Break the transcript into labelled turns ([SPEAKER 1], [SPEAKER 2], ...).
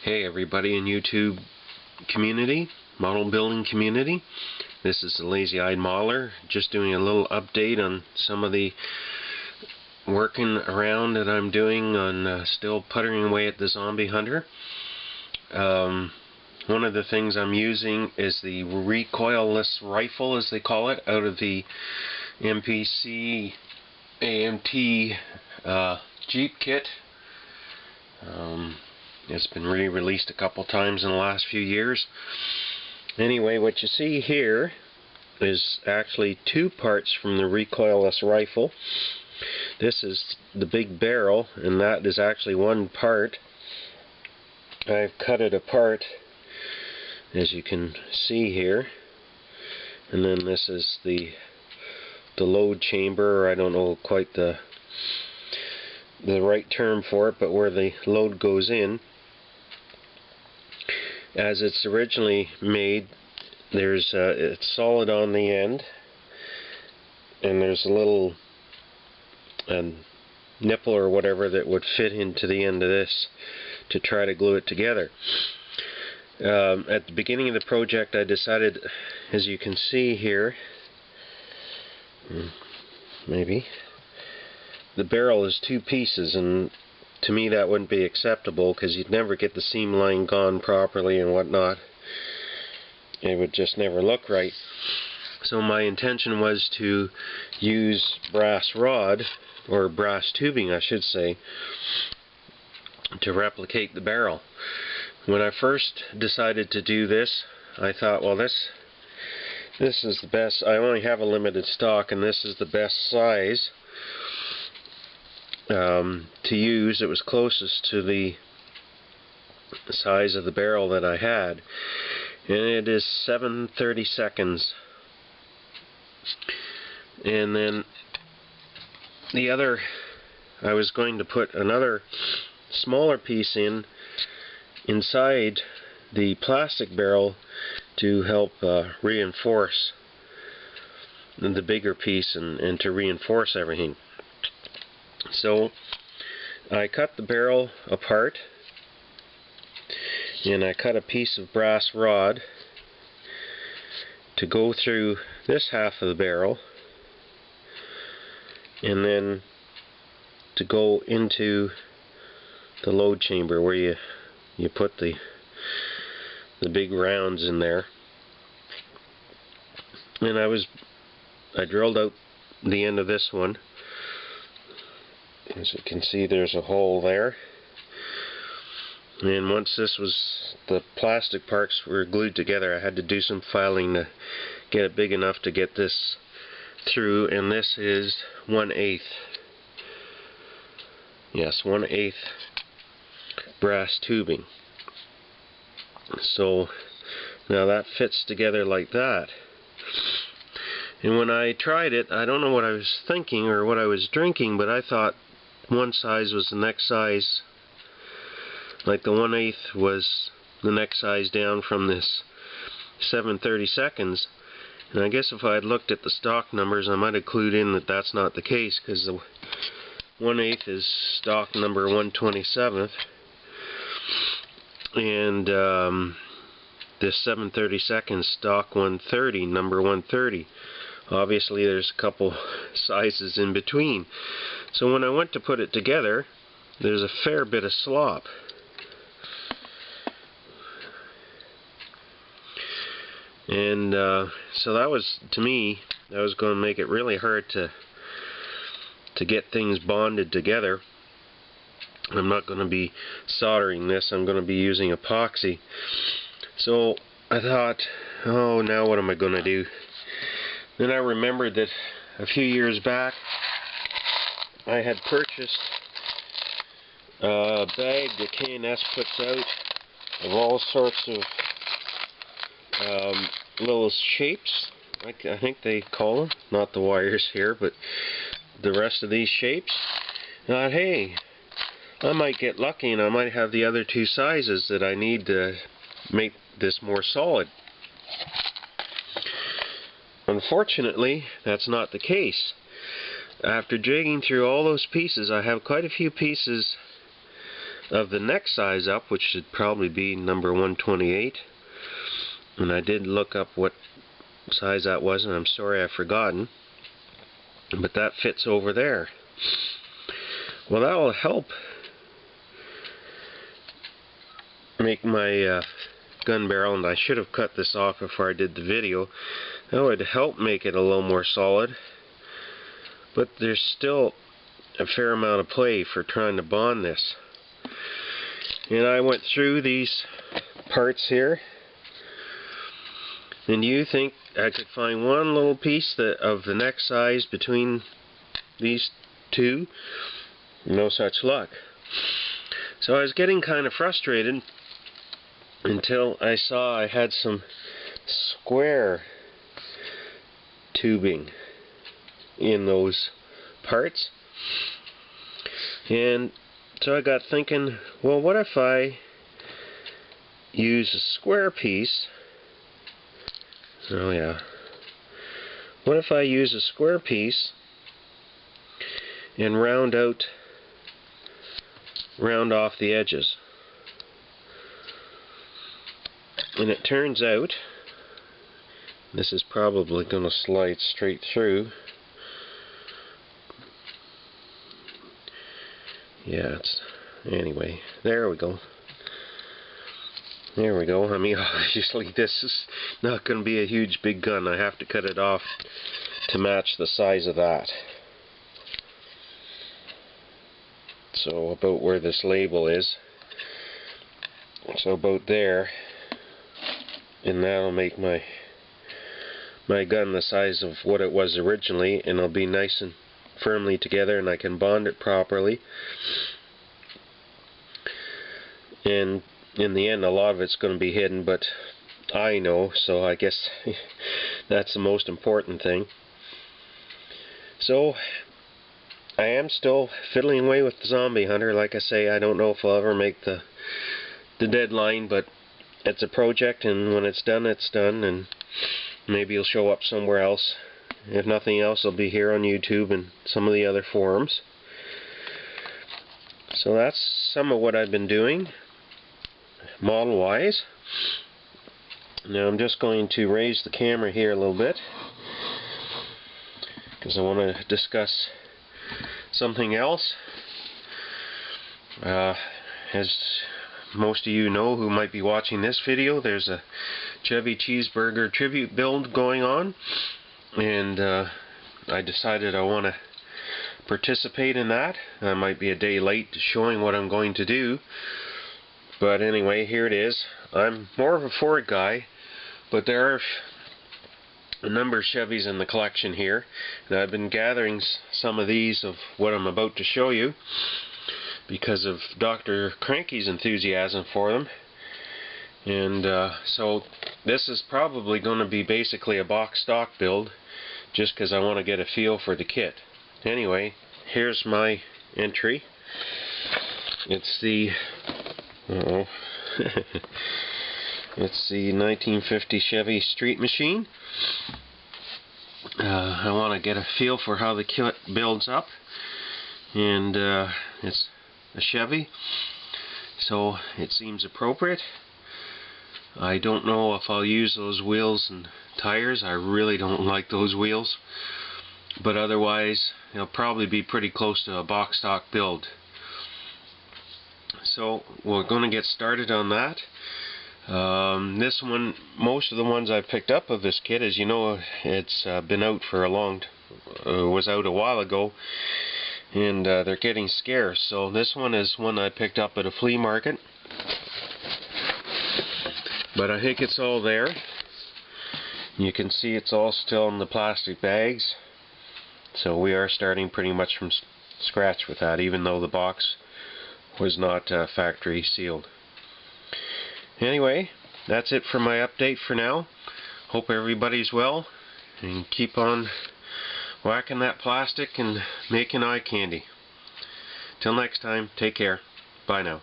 [SPEAKER 1] Hey everybody in YouTube community, model building community. This is the Lazy-Eyed Modeler, just doing a little update on some of the working around that I'm doing on still puttering away at the Zombie Hunter. One of the things I'm using is the recoilless rifle, as they call it, out of the MPC AMT Jeep kit. It's been re-released a couple times in the last few years. Anyway, what you see here is actually two parts from the recoilless rifle. This is the big barrel, and that is actually one part. I've cut it apart, as you can see here. And then this is the load chamber, or I don't know quite the right term for it, but where the load goes in. As it's originally made, there's it's solid on the end, and there's a little nipple or whatever that would fit into the end of this to try to glue it together. At the beginning of the project, I decided, as you can see here, maybe, the barrel is two pieces, and to me that wouldn't be acceptable because you'd never get the seam line gone properly and whatnot. It would just never look right. So my intention was to use brass rod, or brass tubing I should say, to replicate the barrel. When I first decided to do this, I thought, well, this is the best. I only have a limited stock, and this is the best size to use. It was closest to the size of the barrel that I had, and it is 7/32. And then the other, I was going to put another smaller piece inside the plastic barrel to help reinforce the bigger piece and to reinforce everything. So I cut the barrel apart, and I cut a piece of brass rod to go through this half of the barrel, and then to go into the load chamber where you put the big rounds in there. And I drilled out the end of this one. As you can see, there's a hole there. And once the plastic parts were glued together, I had to do some filing to get it big enough to get this through. And this is 1/8. Yes, 1/8 brass tubing. So now that fits together like that. And when I tried it, I don't know what I was thinking or what I was drinking, but I thought one size was the next size, like the 1/8 was the next size down from this 7/32. And I guess if I had looked at the stock numbers, I might have clued in that that's not the case, because the 1/8 is stock number 1/27, and this 7/32 stock 130, number 130. Obviously there's a couple sizes in between. So when I went to put it together, there's a fair bit of slop. And so that was, to me, that was going to make it really hard to get things bonded together. I'm not going to be soldering this, I'm going to be using epoxy. So I thought, oh, now what am I going to do? Then I remembered that a few years back I had purchased a bag that K&S puts out of all sorts of little shapes, I think they call them, not the wires here, but the rest of these shapes. I thought, hey, I might get lucky and I might have the other two sizes that I need to make this more solid. Unfortunately, that's not the case. After jigging through all those pieces, I have quite a few pieces of the next size up, which should probably be number 128. And I did look up what size that was, and I'm sorry I've forgotten. But that fits over there. Well, that will help make my gun barrel, and I should have cut this off before I did the video. That would help make it a little more solid, but there's still a fair amount of play for trying to bond this. And I went through these parts here, and you think I could find one little piece of the next size between these two? No such luck. So I was getting kind of frustrated until I saw I had some square tubing in those parts. And so I got thinking, well, what if I use a square piece? Oh yeah. What if I use a square piece and round off the edges? And it turns out, this is probably going to slide straight through. Yeah, anyway, there we go. There we go. I mean, obviously this is not going to be a huge big gun. I have to cut it off to match the size of that. So about where this label is. So about there. And that'll make my gun the size of what it was originally, and it'll be nice and firmly together, and I can bond it properly. And in the end, a lot of it's going to be hidden, but I know, so I guess that's the most important thing. So I am still fiddling away with the Zombie Hunter. Like I say, I don't know if I'll ever make the deadline, but it's a project, and when it's done, and maybe it'll show up somewhere else. If nothing else, it'll be here on YouTube and some of the other forums. So that's some of what I've been doing model-wise. Now I'm just going to raise the camera here a little bit because I want to discuss something else. As most of you know who might be watching this video, there's a Chevy Cheeseburger tribute build going on, and I decided I want to participate in that. I might be a day late to showing what I'm going to do, but anyway, here it is. I'm more of a Ford guy, but there are a number of Chevys in the collection here, and I've been gathering some of these of what I'm about to show you because of Dr. Cranky's enthusiasm for them. And so this is probably going to be basically a box stock build, just because I want to get a feel for the kit. Anyway, here's my entry. It's the it's the 1950 Chevy Street Machine. I want to get a feel for how the kit builds up, and it's a Chevy, so it seems appropriate. I don't know if I'll use those wheels and tires. I really don't like those wheels, but otherwise it'll probably be pretty close to a box stock build. So we're going to get started on that. This one, most of the ones I've picked up of this kit, as you know, it's been out for a long was out a while ago, and they're getting scarce. So this one is one I picked up at a flea market, but I think it's all there. You can see it's all still in the plastic bags, so we are starting pretty much from scratch with that, even though the box was not factory sealed. Anyway, that's it for my update for now. Hope everybody's well, and keep on whacking that plastic and making eye candy. Till next time, take care. Bye now.